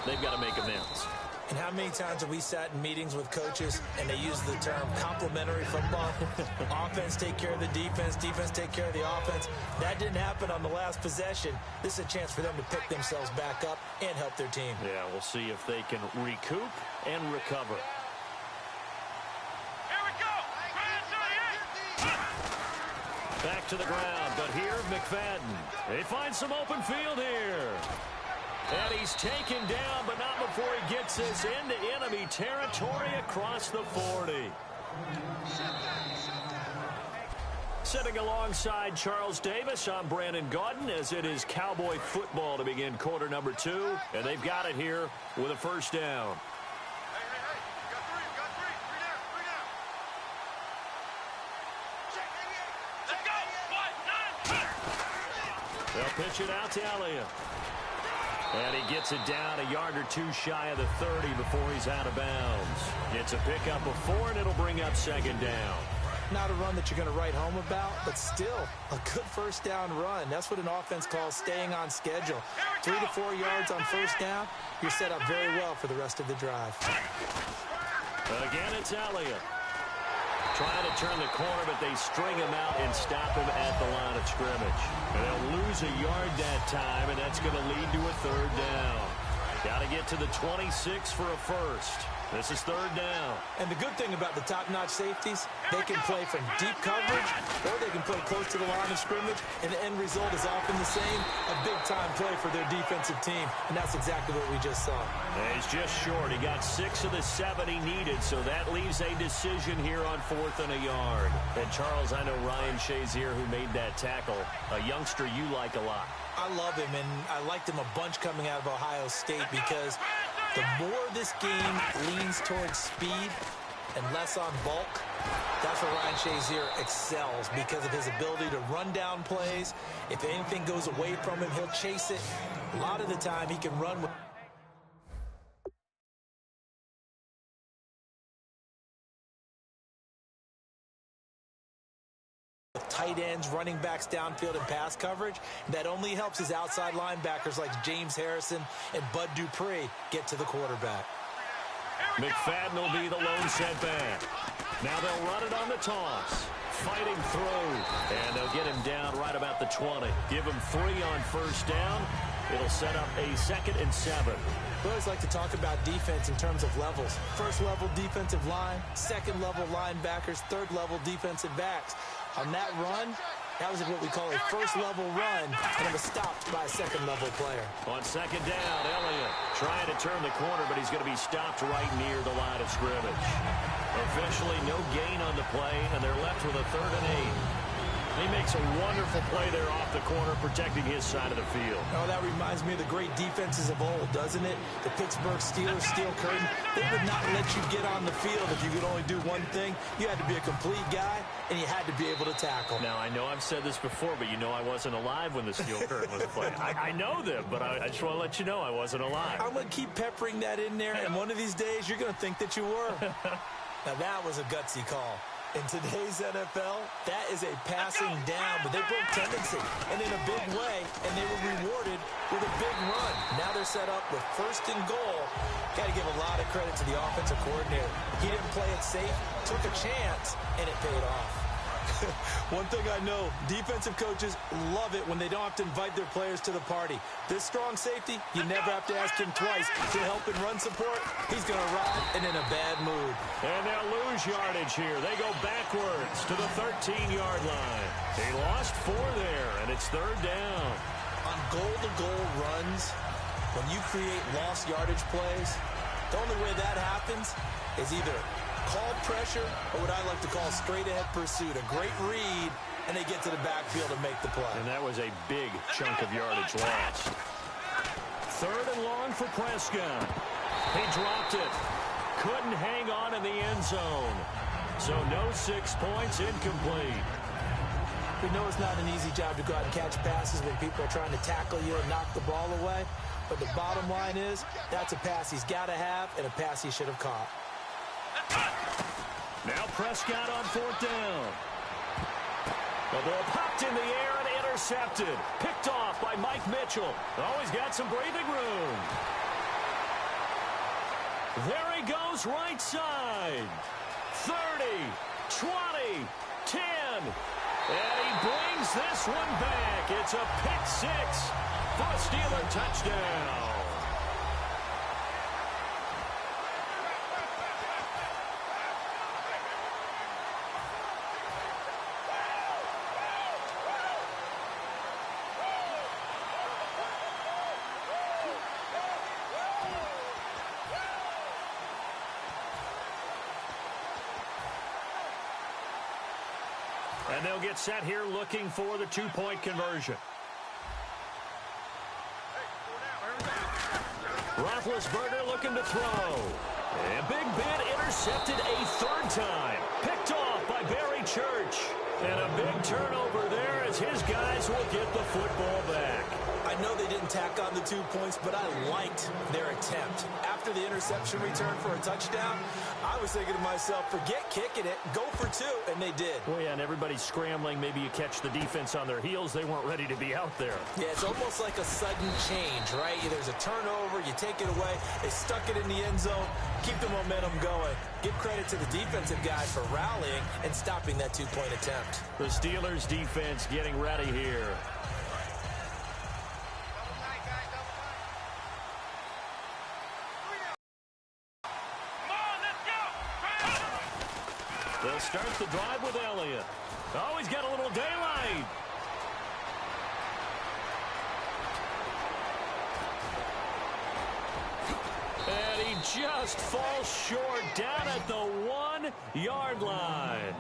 they've got to make amends. And how many times have we sat in meetings with coaches and they use the term complementary football? Offense take care of the defense, defense take care of the offense. That didn't happen on the last possession. This is a chance for them to pick themselves back up and help their team. Yeah, we'll see if they can recoup and recover. Here we go. Back to the ground, but here McFadden. They find some open field here. And he's taken down, but not before he gets this into enemy territory across the 40. Sitting alongside Charles Davis, I'm Brandon Gaudin, as it is Cowboy football to begin quarter number 2. And they've got it here with a first down. They'll pitch it out to Elliott. And he gets it down a yard or two shy of the 30 before he's out of bounds. It's a pickup of 4, and it'll bring up second down. Not a run that you're going to write home about, but still a good first down run. That's what an offense calls staying on schedule. 3 to 4 yards on first down, you're set up very well for the rest of the drive. Again, it's Elliott. Trying to turn the corner, but they string him out and stop him at the line of scrimmage. And they'll lose a yard that time, and that's going to lead to a third down. Got to get to the 26 for a first. This is third down. And the good thing about the top-notch safeties, they can play from deep coverage or they can play close to the line of scrimmage, and the end result is often the same, a big-time play for their defensive team, and that's exactly what we just saw. And he's just short. He got 6 of the 7 he needed, so that leaves a decision here on 4th and a yard. And, Charles, I know Ryan Shazier, who made that tackle, a youngster you like a lot. I love him, and I liked him a bunch coming out of Ohio State because the more this game leans towards speed and less on bulk, that's where Ryan Shazier excels because of his ability to run down plays. If anything goes away from him, he'll chase it. A lot of the time, he can run with tight ends, running backs downfield, and pass coverage. That only helps his outside linebackers like James Harrison and Bud Dupree get to the quarterback. McFadden will be the lone setback. Now they'll run it on the toss. Fighting through. And they'll get him down right about the 20. Give him 3 on first down. It'll set up a 2nd and 7. We always like to talk about defense in terms of levels. First level defensive line, second level linebackers, third level defensive backs. On that run, that was what we call a first-level run, and it was stopped by a second-level player. On second down, Elliott trying to turn the corner, but he's going to be stopped right near the line of scrimmage. Officially, no gain on the play, and they're left with a 3rd and 8. He makes a wonderful play there off the corner, protecting his side of the field. Oh, that reminds me of the great defenses of old, doesn't it? The Pittsburgh Steelers, steel curtain. They would not let you get on the field if you could only do one thing. You had to be a complete guy, and you had to be able to tackle. Now, I know I've said this before, but you know I wasn't alive when the steel curtain was playing. I know them, but I just want to let you know I wasn't alive. I'm going to keep peppering that in there, and one of these days you're going to think that you were. Now, that was a gutsy call. In today's NFL, that is a passing down, but they broke tendency, and in a big way, and they were rewarded with a big run. Now they're set up with 1st and goal. Got to give a lot of credit to the offensive coordinator. He didn't play it safe, took a chance, and it paid off. One thing I know, defensive coaches love it when they don't have to invite their players to the party. This strong safety, you never have to ask him twice to help in run support. He's going to ride and in a bad mood. And they'll lose yardage here. They go backwards to the 13-yard line. They lost 4 there, and it's 3rd down. On goal-to-goal runs, when you create lost yardage plays, the only way that happens is either call pressure, or what I like to call straight-ahead pursuit. A great read, and they get to the backfield and make the play. And that was a big chunk of yardage lost. 3rd and long for Prescott. He dropped it. Couldn't hang on in the end zone. So no 6 points, incomplete. We know it's not an easy job to go out and catch passes when people are trying to tackle you and knock the ball away. But the bottom line is, that's a pass he's got to have and a pass he should have caught. Now Prescott on 4th down. The ball popped in the air and intercepted. Picked off by Mike Mitchell. Always got some breathing room. There he goes right side. 30, 20, 10. And he brings this one back. It's a pick six for a Steeler touchdown. And they'll get set here looking for the two-point conversion. Roethlisberger looking to throw. And Big Ben intercepted a third time. Picked off by Barry Church. And a big turnover there as his guys will get the football back. I know they didn't tack on the 2 points, but I liked their attempt. After the interception return for a touchdown, I was thinking to myself, forget kicking it, go for two, and they did. Well, yeah, and everybody's scrambling. Maybe you catch the defense on their heels. They weren't ready to be out there. Yeah, it's almost like a sudden change, right? There's a turnover, you take it away, they stuck it in the end zone, keep the momentum going. Give credit to the defensive guys for rallying and stopping that two-point attempt. The Steelers defense getting ready here. They'll start the drive with Elliott. Oh, he's got a little daylight. And he just falls short down at the 1-yard line.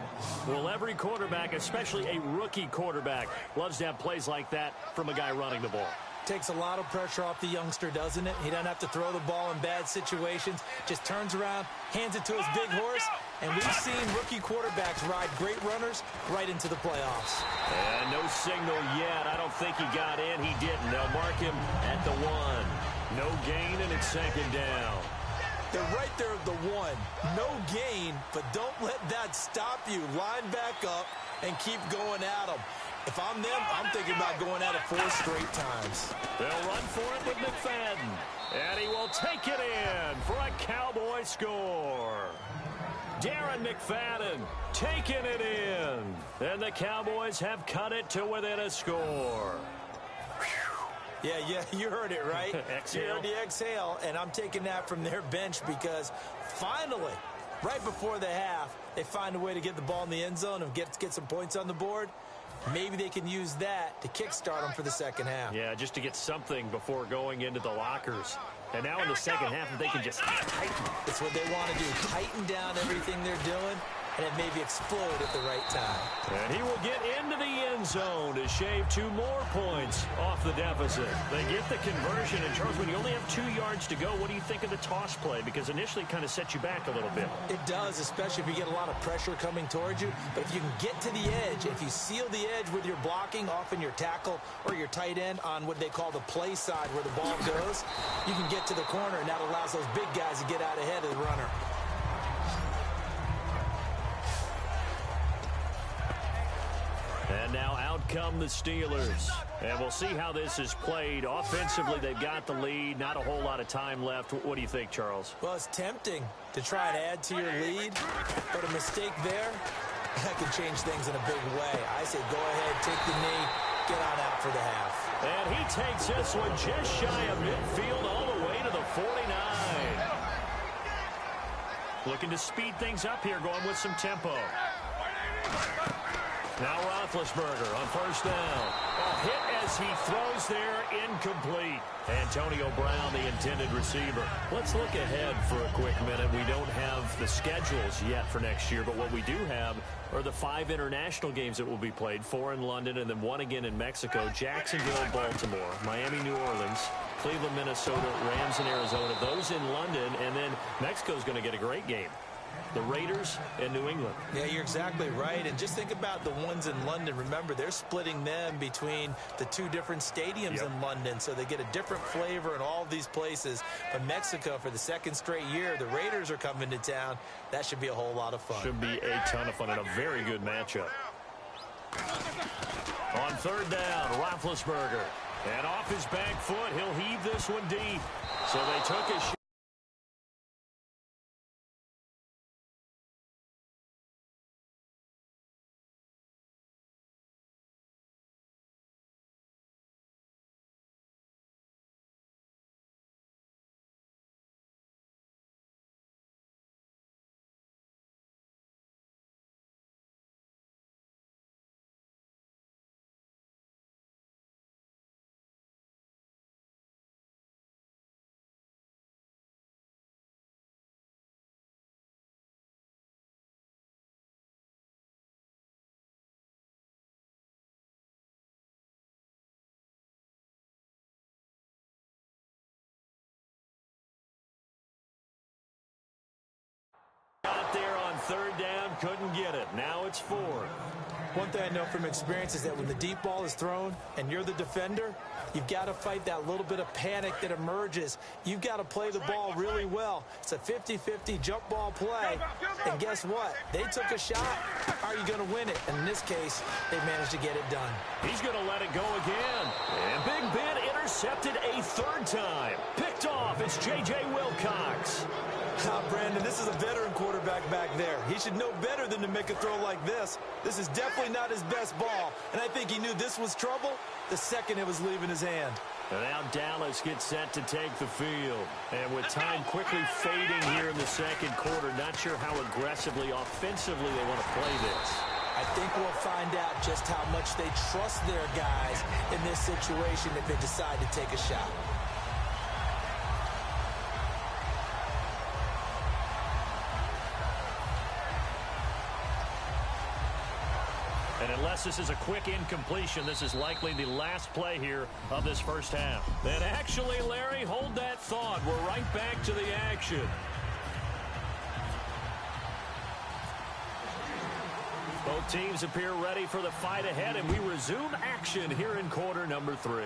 Well, every quarterback, especially a rookie quarterback, loves to have plays like that from a guy running the ball. Takes a lot of pressure off the youngster, doesn't it? He doesn't have to throw the ball in bad situations. Just turns around, hands it to his big horse. And we've seen rookie quarterbacks ride great runners right into the playoffs. And no signal yet. I don't think he got in. He didn't. They'll mark him at the 1. No gain, and it's second down. They're right there at the 1. No gain, but don't let that stop you. Line back up and keep going at them. If I'm them, I'm thinking about going at it 4 straight times. They'll run for it with McFadden. And he will take it in for a Cowboy score. Darren McFadden taking it in. And the Cowboys have cut it to within a score. Yeah, you heard it, right? Exhale. You heard the exhale, and I'm taking that from their bench because finally, right before the half, they find a way to get the ball in the end zone and get some points on the board. Maybe they can use that to kickstart them for the second half. Yeah, just to get something before going into the lockers. And now in the second half, if they can just tighten. It's what they want to do, tighten down everything they're doing, and it maybe explode at the right time. And he will get into the end zone to shave 2 more points off the deficit. They get the conversion. And, Charles, when you only have 2 yards to go, what do you think of the toss play? Because initially it kind of sets you back a little bit. It does, especially if you get a lot of pressure coming towards you. But if you can get to the edge, if you seal the edge with your blocking, often your tackle or your tight end on what they call the play side where the ball goes, you can get to the corner, and that allows those big guys to get out ahead of the runner. And now out come the Steelers. And we'll see how this is played. Offensively, they've got the lead. Not a whole lot of time left. What do you think, Charles? Well, it's tempting to try and add to your lead, but a mistake there, that can change things in a big way. I say go ahead, take the knee, get on out for the half. And he takes this one just shy of midfield all the way to the 49. Looking to speed things up here, going with some tempo. Now Roethlisberger on first down. A hit as he throws there, incomplete. Antonio Brown, the intended receiver. Let's look ahead for a quick minute. We don't have the schedules yet for next year, but what we do have are the 5 international games that will be played, 4 in London and then 1 again in Mexico, Jacksonville, Baltimore, Miami, New Orleans, Cleveland, Minnesota, Rams in Arizona. Those in London, and then Mexico's going to get a great game. The Raiders and New England. Yeah, you're exactly right. And just think about the ones in London. Remember, they're splitting them between the 2 different stadiums in London, so they get a different flavor in all of these places. But Mexico, for the 2nd straight year, the Raiders are coming to town. That should be a whole lot of fun. Should be a ton of fun and a very good matchup. On third down, Roethlisberger. And off his back foot, he'll heave this one deep. So they took a shot. third down, couldn't get it. Now it's 4. One thing I know from experience is that when the deep ball is thrown and you're the defender, you've got to fight that little bit of panic that emerges. You've got to play the ball really well. It's a 50-50 jump ball play. And guess what? They took a shot. Are you going to win it? And in this case, they managed to get it done. He's going to let it go again. And Big Ben intercepted a third time. Picked off. It's J.J. Wilcox. Brandon, this is a veteran quarterback back there. He should know better than to make a throw like this. This is definitely not his best ball, and I think he knew this was trouble the second it was leaving his hand. And now Dallas gets set to take the field. And with time quickly fading here in the second quarter, not sure how aggressively, offensively they want to play this. I think we'll find out just how much they trust their guys in this situation if they decide to take a shot. And unless this is a quick incompletion, this is likely the last play here of this first half. And actually, Larry, hold that thought. We're right back to the action. Both teams appear ready for the fight ahead, and we resume action here in quarter number 3.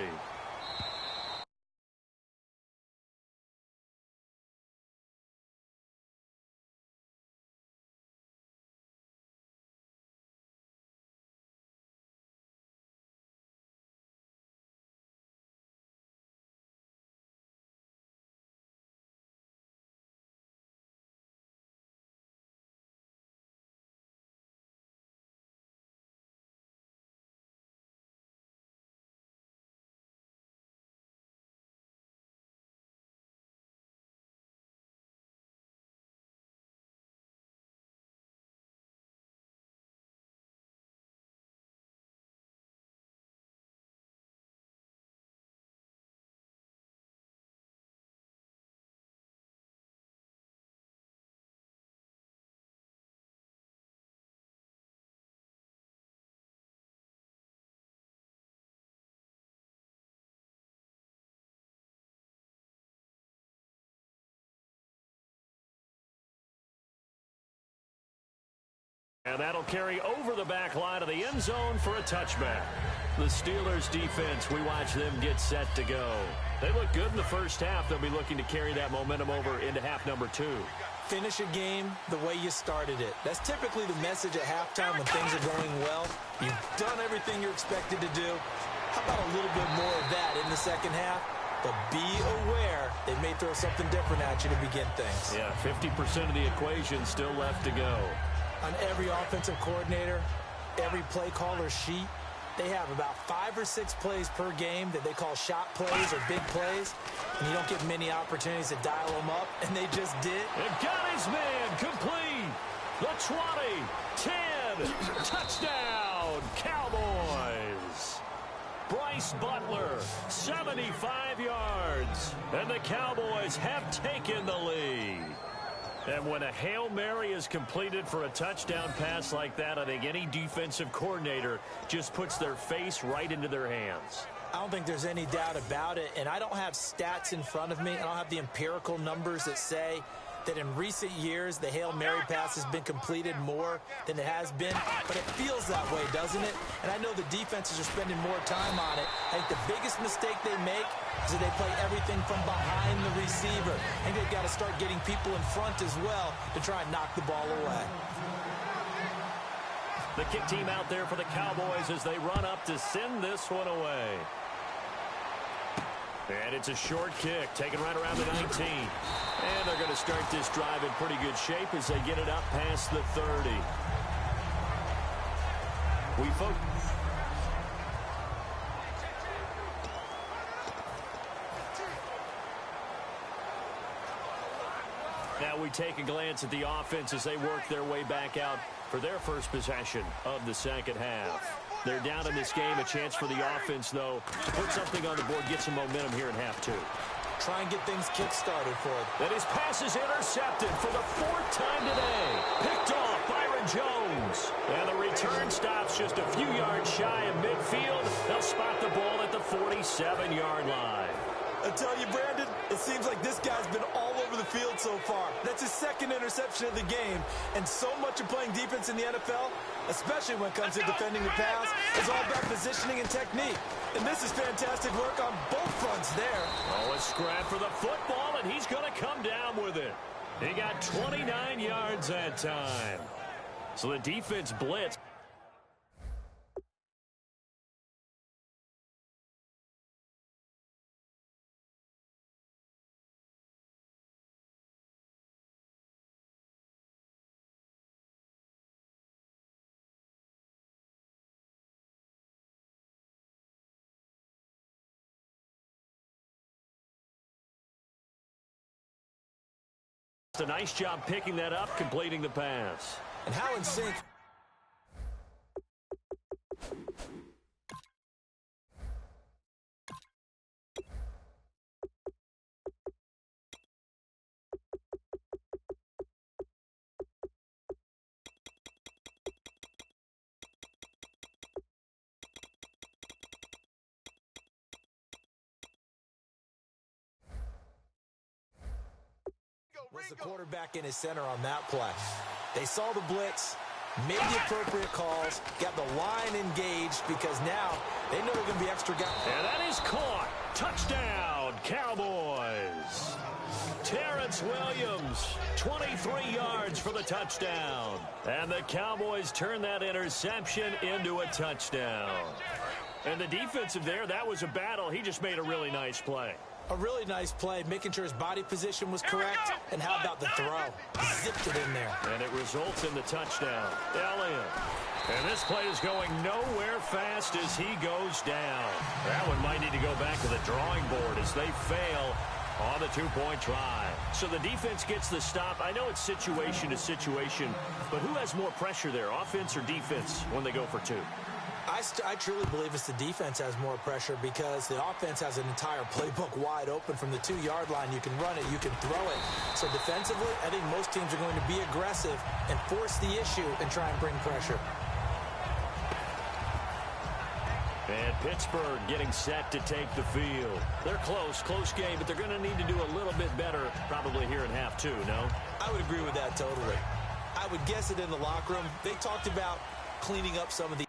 And that'll carry over the back line of the end zone for a touchback. The Steelers defense, we watch them get set to go. They look good in the first half. They'll be looking to carry that momentum over into half number 2. Finish a game the way you started it. That's typically the message at halftime when things are going well. You've done everything you're expected to do. How about a little bit more of that in the second half? But be aware they may throw something different at you to begin things. Yeah, 50% of the equation still left to go. On every offensive coordinator, every play caller sheet, they have about 5 or 6 plays per game that they call shot plays or big plays, and you don't get many opportunities to dial them up, and they just did. And got his man complete. The 20, 10, touchdown, Cowboys. Bryce Butler, 75 yards, and the Cowboys have taken the lead. And when a Hail Mary is completed for a touchdown pass like that, I think any defensive coordinator just puts their face right into their hands. I don't think there's any doubt about it, and I don't have stats in front of me. I don't have the empirical numbers that say that in recent years the Hail Mary pass has been completed more than it has been, but it feels that way, doesn't it? And I know the defenses are spending more time on it. I think the biggest mistake they make is that they play everything from behind the receiver. I think they've got to start getting people in front as well to try and knock the ball away. The kick team out there for the Cowboys as they run up to send this one away. And it's a short kick, taken right around the 19. And they're going to start this drive in pretty good shape as they get it up past the 30. Now we take a glance at the offense as they work their way back out for their first possession of the second half. They're down in this game. A chance for the offense, though, to put something on the board, get some momentum here in half 2. Try and get things kick-started for it. And his pass is intercepted for the 4th time today. Picked off Byron Jones. And the return stops just a few yards shy of midfield. They'll spot the ball at the 47-yard line. I tell you, Brandon, it seems like this guy's been all over the field yards so far. That's his second interception of the game. And so much of playing defense in the NFL, especially when it comes to defending the pass, is all about positioning and technique. And this is fantastic work on both fronts there. Oh, a scrap for the football, and he's going to come down with it. He got 29 yards that time. So the defense blitz. A nice job picking that up, completing the pass. And how in sync. Was the quarterback in his center on that play. They saw the blitz, made the appropriate calls, got the line engaged because now they know they're going to be extra guys. And that is caught. Touchdown, Cowboys. Terrence Williams, 23 yards for the touchdown. And the Cowboys turn that interception into a touchdown. And the defensive there, that was a battle. He just made a really nice play. A really nice play, making sure his body position was correct. And how about the throw? Zipped it in there. And it results in the touchdown. Elliott. And this play is going nowhere fast as he goes down. That one might need to go back to the drawing board as they fail on the two-point try. So the defense gets the stop. I know it's situation to situation, but who has more pressure there, offense or defense, when they go for two? I truly believe it's the defense has more pressure because the offense has an entire playbook wide open from the 2-yard line. You can run it, you can throw it. So defensively, I think most teams are going to be aggressive and force the issue and try and bring pressure. And Pittsburgh getting set to take the field. They're close game, but they're going to need to do a little bit better probably here in half two, no? I would agree with that totally. I would guess it in the locker room. They talked about cleaning up some of the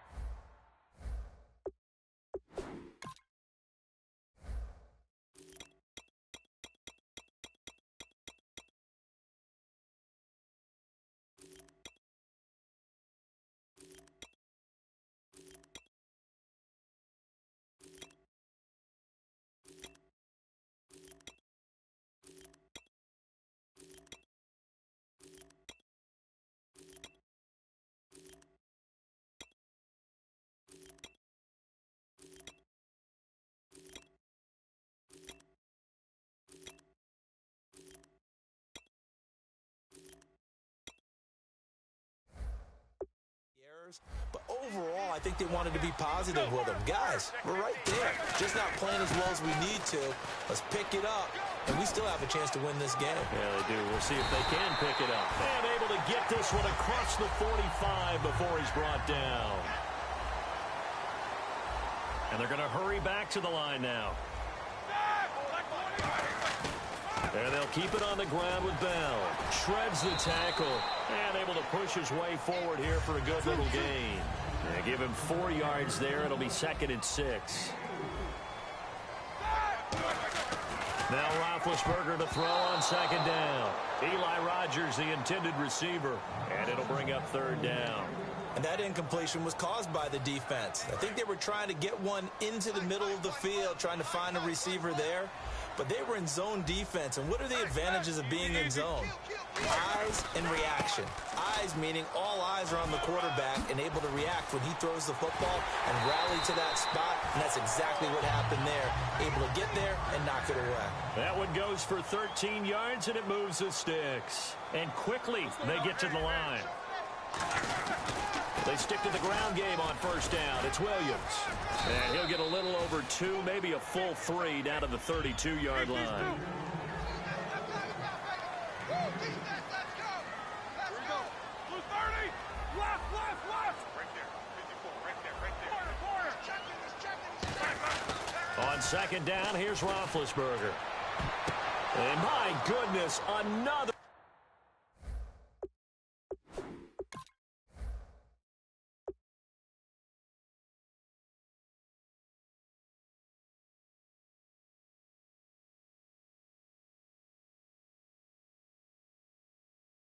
but overall, I think they wanted to be positive with them. Guys, we're right there. Just not playing as well as we need to. Let's pick it up, and we still have a chance to win this game. Yeah, they do. We'll see if they can pick it up. And able to get this one across the 45 before he's brought down. And they're going to hurry back to the line now. And they'll keep it on the ground with Bell. Shreds the tackle. And able to push his way forward here for a good little gain. And give him 4 yards there. It'll be 2nd and 6. Now Roethlisberger to throw on 2nd down. Eli Rogers, the intended receiver. And it'll bring up 3rd down. And that incompletion was caused by the defense. I think they were trying to get one into the middle of the field, trying to find a receiver there. But they were in zone defense. And what are the advantages of being in zone? Eyes and reaction. Eyes meaning all eyes are on the quarterback and able to react when he throws the football and rally to that spot. And that's exactly what happened there. Able to get there and knock it away. That one goes for 13 yards, and it moves the sticks. And quickly they get to the line. They stick to the ground game on 1st down. It's Williams. And he'll get a little over 2, maybe a full 3 down to the 32-yard line. On 2nd down, here's Roethlisberger. And my goodness, another.